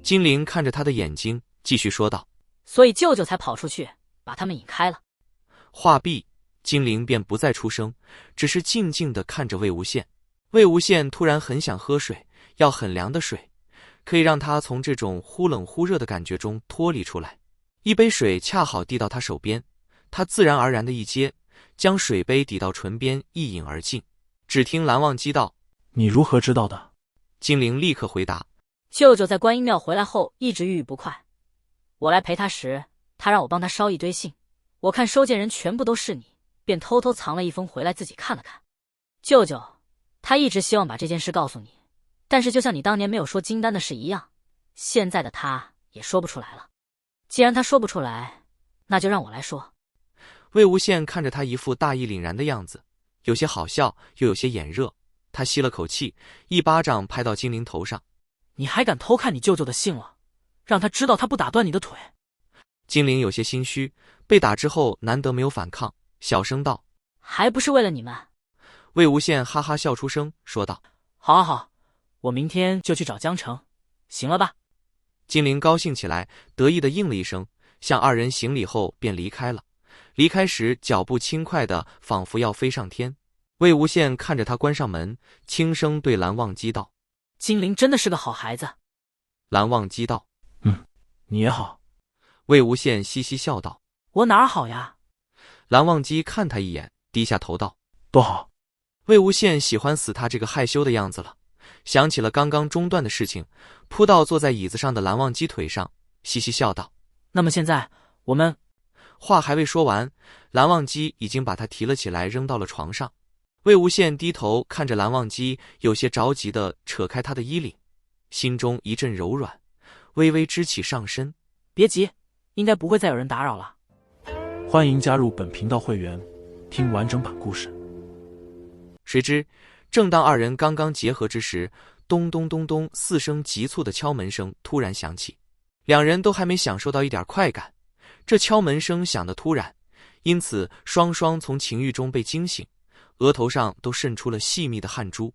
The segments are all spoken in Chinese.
金陵看着他的眼睛，继续说道：所以舅舅才跑出去，把他们引开了。话毕，金陵便不再出声，只是静静地看着魏无羡。魏无羡突然很想喝水，要很凉的水，可以让他从这种忽冷忽热的感觉中脱离出来。一杯水恰好递到他手边，他自然而然地一接，将水杯抵到唇边，一饮而尽。只听蓝忘机道：你如何知道的？金陵立刻回答：舅舅在观音庙回来后一直郁郁不快，我来陪他时，他让我帮他捎一堆信，我看收件人全部都是你，便偷偷藏了一封回来自己看了看。舅舅他一直希望把这件事告诉你，但是就像你当年没有说金丹的事一样，现在的他也说不出来了。既然他说不出来，那就让我来说。魏无羡看着他一副大义凛然的样子，有些好笑，又有些眼热。他吸了口气，一巴掌拍到金陵头上：你还敢偷看你舅舅的信了？让他知道他不打断你的腿。金陵有些心虚，被打之后难得没有反抗，小声道：还不是为了你们。魏无羡哈哈笑出声，说道：好啊好，我明天就去找江城，行了吧？金陵高兴起来，得意地应了一声，向二人行礼后便离开了。离开时脚步轻快的，仿佛要飞上天。魏无羡看着他关上门，轻声对蓝忘机道：金陵真的是个好孩子。蓝忘机道：你也好。魏无羡嘻嘻笑道：我哪儿好呀？蓝忘机看他一眼，低下头道：多好。魏无羡喜欢死他这个害羞的样子了，想起了刚刚中断的事情，扑到坐在椅子上的蓝忘机腿上，嘻嘻笑道：那么现在我们……话还未说完，蓝忘机已经把他提了起来，扔到了床上。魏无羡低头看着蓝忘机，有些着急地扯开他的衣领，心中一阵柔软，微微支起上身。别急，应该不会再有人打扰了。欢迎加入本频道会员，听完整版故事。谁知正当二人刚刚结合之时，咚咚咚咚4声急促的敲门声突然响起，两人都还没享受到一点快感，这敲门声响得突然，因此双双从情欲中被惊醒，额头上都渗出了细密的汗珠。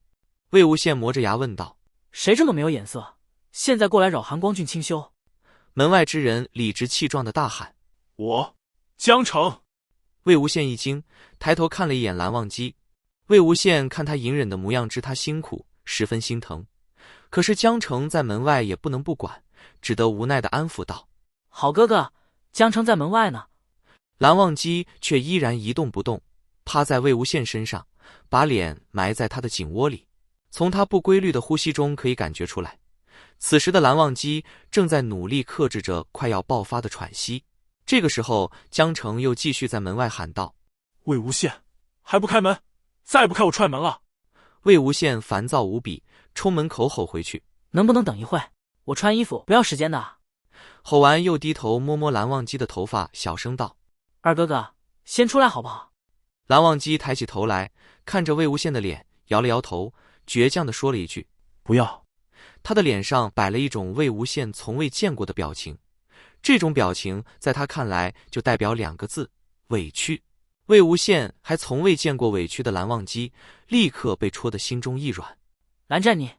魏无羡磨着牙问道：谁这么没有眼色，现在过来扰韩光俊清修？门外之人理直气壮地大喊：我江城。魏无羡一惊，抬头看了一眼蓝忘机。魏无羡看他隐忍的模样，知他辛苦，十分心疼。可是江城在门外也不能不管，只得无奈地安抚道：好哥哥，江城在门外呢。蓝忘机却依然一动不动，趴在魏无羡身上，把脸埋在他的颈窝里。从他不规律的呼吸中可以感觉出来，此时的蓝忘机正在努力克制着快要爆发的喘息。这个时候，江城又继续在门外喊道：魏无羡，还不开门？再不开我踹门了！魏无羡烦躁无比，冲门口吼回去：能不能等一会？我穿衣服，不要时间的。吼完又低头摸摸蓝忘机的头发，小声道：二哥哥，先出来好不好？蓝忘机抬起头来，看着魏无羡的脸，摇了摇头，倔强地说了一句：不要。他的脸上摆了一种魏无羡从未见过的表情，这种表情在他看来就代表2个字：委屈。魏无羡还从未见过委屈的蓝忘机，立刻被戳得心中一软。蓝湛你！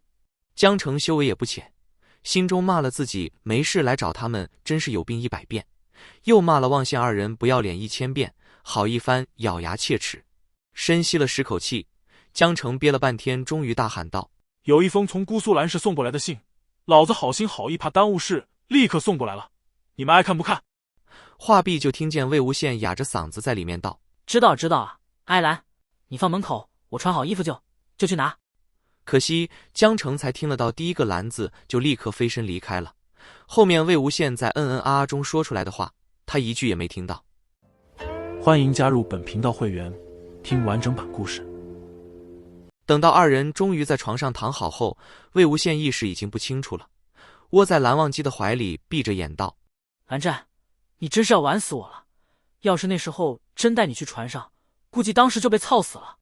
江城修为也不浅，心中骂了自己没事来找他们真是有病100遍，又骂了望羡二人不要脸1000遍，好一番咬牙切齿。深吸了10口气，江城憋了半天，终于大喊道：有一封从姑苏兰氏送过来的信，老子好心好意怕耽误事，立刻送过来了，你们爱看不看？话毕，就听见魏无羡哑着嗓子在里面道：知道知道啊，艾兰，你放门口，我穿好衣服就去拿。可惜江城才听了到第一个蓝字，就立刻飞身离开了。后面魏无羡在啊中说出来的话，他一句也没听到。欢迎加入本频道会员，听完整版故事。等到二人终于在床上躺好后，魏无羡意识已经不清楚了，窝在蓝忘机的怀里，闭着眼道：蓝湛，你真是要玩死我了！要是那时候真带你去船上，估计当时就被操死了。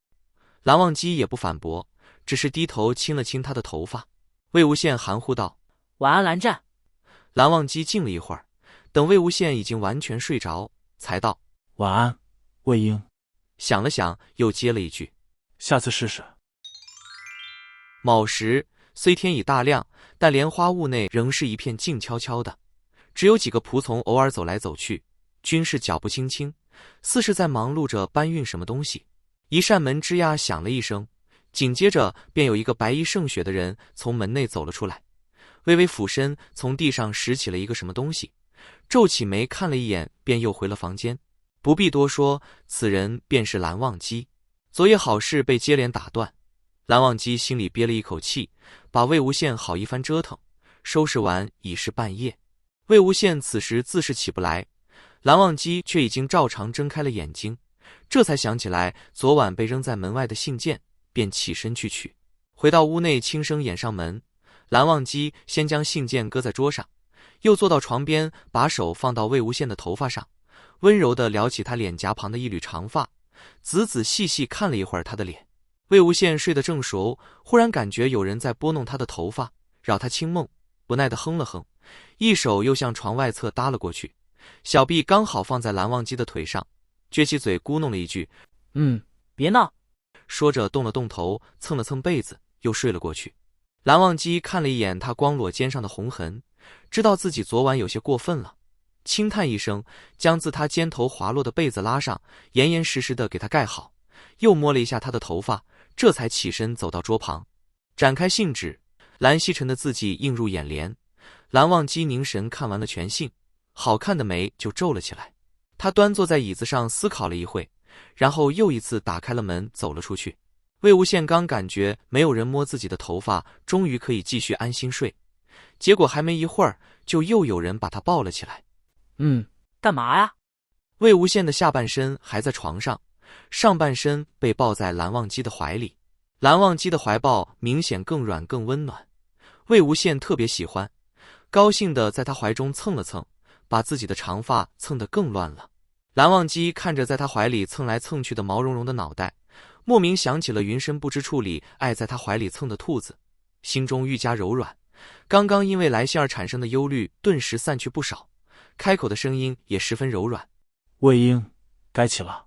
蓝忘机也不反驳，只是低头亲了亲他的头发。魏无羡含糊道：晚安，蓝湛。蓝忘机静了一会儿，等魏无羡已经完全睡着，才道：晚安，魏婴。想了想，又接了一句：下次试试。卯时，虽天已大亮，但莲花坞内仍是一片静悄悄的，只有几个仆从偶尔走来走去，均是脚步轻轻，似是在忙碌着搬运什么东西。一扇门吱呀响了一声，紧接着便有一个白衣胜雪的人从门内走了出来，微微俯身从地上拾起了一个什么东西，皱起眉看了一眼，便又回了房间。不必多说，此人便是蓝忘机。昨夜好事被接连打断，蓝忘机心里憋了一口气，把魏无羡好一番折腾，收拾完已是半夜。魏无羡此时自是起不来，蓝忘机却已经照常睁开了眼睛，这才想起来昨晚被扔在门外的信件，便起身去取。回到屋内，轻声掩上门。蓝忘机先将信件搁在桌上，又坐到床边，把手放到魏无羡的头发上，温柔地撩起他脸颊旁的一缕长发，仔仔细细看了一会儿他的脸。魏无羡睡得正熟，忽然感觉有人在拨弄他的头发，扰他清梦，不耐地哼了哼，一手又向床外侧搭了过去，小臂刚好放在蓝忘机的腿上，撅起嘴咕哝了一句：“别闹。”说着动了动头，蹭了蹭被子，又睡了过去。蓝忘机看了一眼他光裸肩上的红痕，知道自己昨晚有些过分了，轻叹一声，将自他肩头滑落的被子拉上，严严实实地给他盖好，又摸了一下他的头发，这才起身走到桌旁，展开信纸，蓝曦臣的字迹映入眼帘。蓝忘机凝神看完了全信，好看的眉就皱了起来。他端坐在椅子上思考了一会，然后又一次打开了门走了出去。魏无羡刚感觉没有人摸自己的头发，终于可以继续安心睡，结果还没一会儿，就又有人把他抱了起来。干嘛呀？魏无羡的下半身还在床上，上半身被抱在蓝忘机的怀里。蓝忘机的怀抱明显更软更温暖，魏无羡特别喜欢，高兴地在他怀中蹭了蹭，把自己的长发蹭得更乱了。蓝忘机看着在他怀里蹭来蹭去的毛茸茸的脑袋，莫名想起了云深不知处里爱在他怀里蹭的兔子，心中愈加柔软，刚刚因为来信而产生的忧虑顿时散去不少，开口的声音也十分柔软：“魏婴，该起了。”